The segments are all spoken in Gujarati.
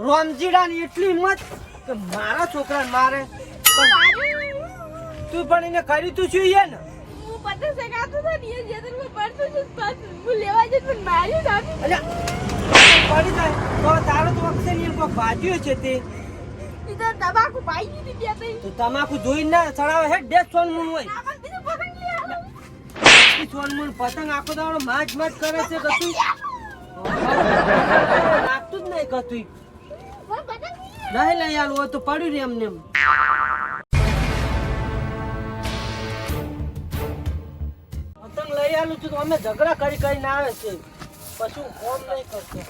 રોમજીડાની એટલી હિંમત કે મારા છોકરાને મારે તું પણ એને કરી તું છું ને હું પતંગ ચગાવતો હતો ને એ જેતરમાં પડતો છું હું લેવા જઈ પણ માર્યું ના પડી જાય તો તારો તો અક્ષર ને કોઈ બાજ્યું છે તે ઇધર તમાકુ પાઈ દીધી બે તઈ તો તમાકુ જોઈને ના ચડાવે હે બે સોન મૂન હોય આમાં બીજું પતંગ લે આલો સોન મૂન પતંગ આખો દાડો માજ માજ કરે છે કતું લાગતું જ નહીં કતું નહીં લઈ આલું હોય તો પડ્યું ને એમને એમ પતંગ લઈ આલું છું તો અમે ઝઘડા કરી કરીને આવે છે પછી ફોન નહીં કરતો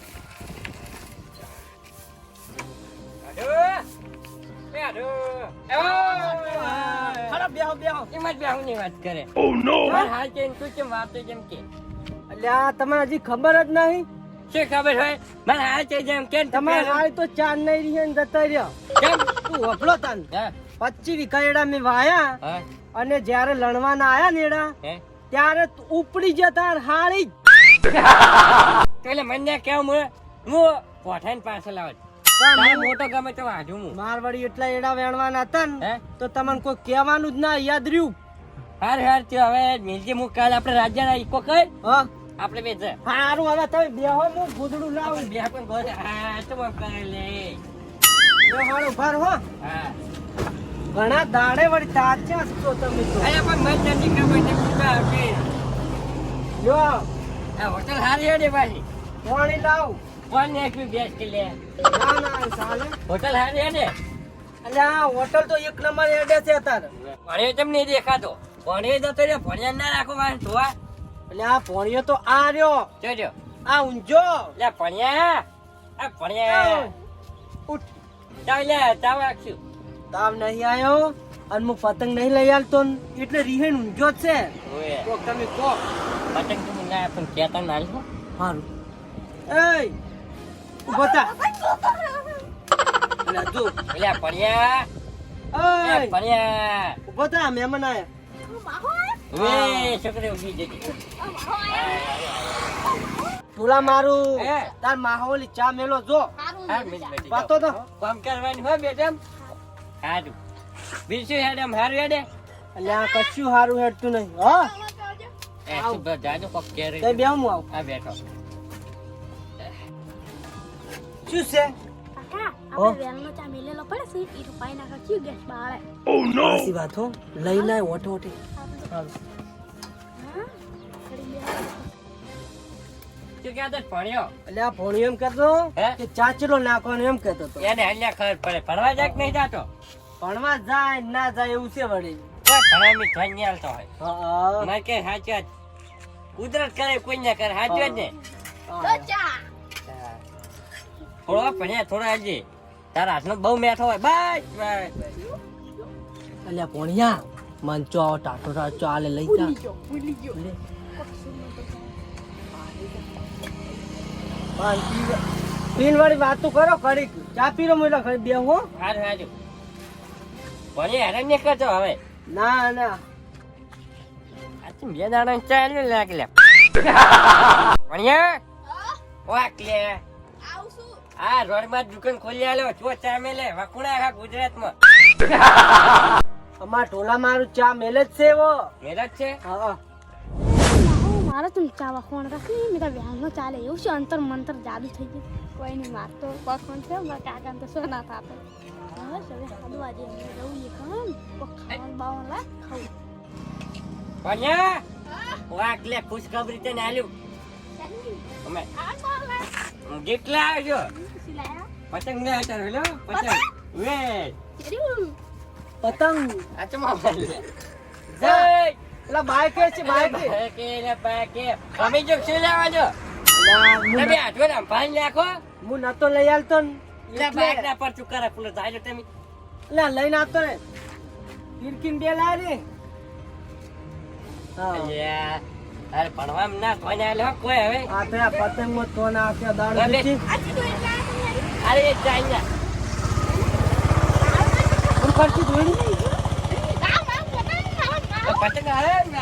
ખરાબ બેહો બેહો એમાં જ બેહુની વાત કરે. હાલ છે તું કેમ વાતો જેમ કે અલ્યા તમને હજી ખબર જ નહીં શું ખબર હોય મને હાલ છે જેમ કે તમારે હાલ તો ચાર નહીં રહી ને જતા રહ્યા કેમ તું વફલો તાન 25 વીઘા એડા મેં વાયા હા અને જ્યારે લણવાના આયા ને એડા હે ત્યારે ઉપડી જતા હાળી એટલે મને કેવું હું પોઠાઈને પાછળ આવત તારે મોટો ગમે તો વાઢું હું મારવાડી એટલા એડા વેણવાના હતા ને હે તો તમને કોઈ કહેવાનું જ ના યાદ રહ્યું હાર હાર થયો હવે મિલજી હું કાલ આપણે રાજ્યના ઈકો કર હા આપણે બે છે હારું હવે તમે બેહો હું ગુદડું લાવું બે પણ ગોળ હા તો મમ કરે લે હારું ભાર હો હા ઘણા દાડે વળી તાચ્યા છો તમે તો અરે પણ મન નથી ખબર છે પૂછા આવશે જો આ હોટલ હારી હે પાછી પાણી લાવ કોણ ને એક બેસ કે લે ના ના ચાલે હોટલ હારી હે ને અલ્યા આ હોટલ તો એક નંબર એડે છે અત્યારે ભણ્યો તેમ નહીં દેખાતો ભણ્યો જતો રે ભણ્યા ના રાખો મારે જોવા એટલે આ ભણ્યો તો આ રહ્યો જોજો આ ઊંઝો લે ભણ્યા આ ભણ્યા ઉઠ ચાવ લે ચાવ રાખશું તાવ નહીં આયો અને હું પતંગ નહીં લઈ આલતો ને એટલે રીહેન ઊંઝો જ છે ઓય તો તમે કહો પતંગ તો ના પણ કેતા ના લો હારું એય ઉભો થા એટલે તું લે ભણ્યા લે એય ભણ્યા ઉભો થા મહેમાન આયા માહો વે છોકરી ઉભી જતી તુલા મારું હે? તાર માહોલી ચા મેલો જો હા મિલ બેટી વાતો તો કામ કરવાની હોય બેટમ હારું બીજું હેડમ હારું હેડે એટલે આ કશું હારું હેડતું નહીં હા એ તું બસ જાજો કોક કેરે તે બે હું આવ આ બેઠો શું છે કાકા આપણે વેલનો ચા મેલેલો પડે છે ઈ રૂપાઈ નાખા ક્યુ ગેસ બાળે આસી વાત હો લઈ ના ઓઠો ઓઠે હારું તું ક્યાં તો ભણ્યો એટલે આ ભણ્યો એમ કહેતો હે? કે ચાચલો નાખવાનો એમ કહેતો હતો એને હલ્યા ખબર પડે ભણવા જાય કે નહીં જાતો ભણવા જાય ના જાય એવું છે વળી ભણવાની ધ્વન નહીં હાલતો હોય હા મારે કે સાચું જ. કુદરત કરે કોઈ ના કરે સાચું જ ને તો ચા થોડો ભણ્યા થોડા હજી તારા હાથનો બહુ મેઠો હોય બસ અલ્યા ભણ્યા મંચો આવો ટાટો ટાટો આલે લઈ જા ભૂલી ગયો લે. પીન વાળી વાતો કરો ઘડી ચા પીરો મોટા ઘડી બે હો સારું સારું ભણી હેરાન નહીં કરતો હવે ના ના આ તો બે દાડા ચાલ્યું લાગે લે ભણ્યા વાક લે આવશું આ રોડમાં જ દુકાન ખોલી આલો ચો ચા મેલે વખુણા આખા ગુજરાતમાં અમાર ટોલા મારું ચા મેલે જ છે વો મેરજ છે હા મારે તું ચા વખવાણ રાખી મેરા વ્યાલનો ચાલે એવું છે અંતર મંતર જાદુ થઈ ગયું કોઈ નહીં મારતો વખવાણ છે મારા કાકાને તો સોના થાતો બસ હવે ખાધવા દે અમે જવું કામ ખાવાનું બાવન લાખ ખાવું ભણ્યા વાક લે ખુશખબરી તને આલ્યું અમે કેટલા આવજો પતંગ ને આવતા હેલો પતંગ વે પતંગ આ તો મામા લે જા. પેલા બાઈક છે બાઈક કે ને બાકે અમે જો શું લેવા જો તમે આટલો ને ભાઈ નાખો હું નતો લઈ આલતો ને લે બાઈક ના પર ચુકારા ફૂલ થાય તમે લે લઈને આવતો ને ફિરકીન બે લાય રે હા યાર અરે ભણવામાં ના કોઈને આલ્યો કોઈ હવે આ તો આ પતંગ માં તો ના આખ્યા દાડો ભલે. નથી અરે ચાઇના હું કરતી જોઈ પતંગ આવે ને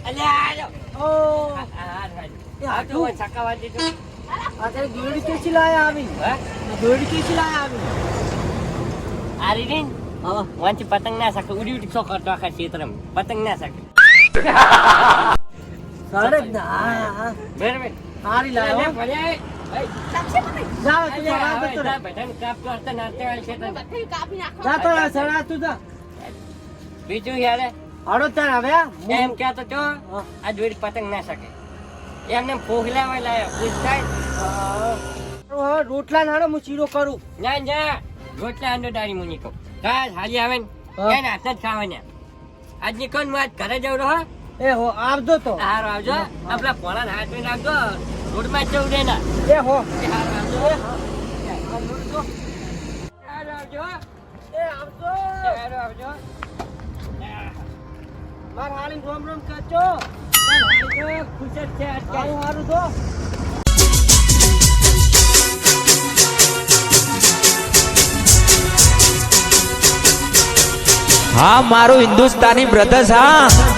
અલ્યા આજો ઓ આ તો સકાવા દીધું આ તારી દોરડી કેસી લાયા આવી હા દોરડી કેસી લાયા આવી આ રીડી હા વાંચી પતંગ ના શકે ઉડી ઉડી છો કરતો આખા ક્ષેત્રમાં પતંગ ના શકે સાડે જ ના હા બરાબર હારી લાયો ભલે જાવ તું બરાબર તો બધાને કાપ કરતા નાતે વાળ ક્ષેત્ર બધાને કાપી નાખો. જા તો સડા તું જા બીજું યાર હાડો તાર હવે એમ કહેતો છો આ જોડી પતંગ ના શકે એમને પોહલા માં લાયા પૂછતા રોટલા નાડો હું ચીરો કરું ના ના રોટલા અંડો ડાળી મુની કહું કાલ હાલી આવે ને હા. એને હાથ જ ખાવાના આજ નીકળ હું આજ ઘરે જવું રહો એ હો આવજો તો હારો આવજો આપણા પોણા હાથ માં આવજો રોડમાં જવું દે ના એ હો હારો આવજો હારો આવજો એ આવજો હારો આવજો માર હાલી રોમ રોમ કરજો ખુશ જ છે હારું હારું તો હા મારું હિન્દુસ્તાની બ્રધર્સ હા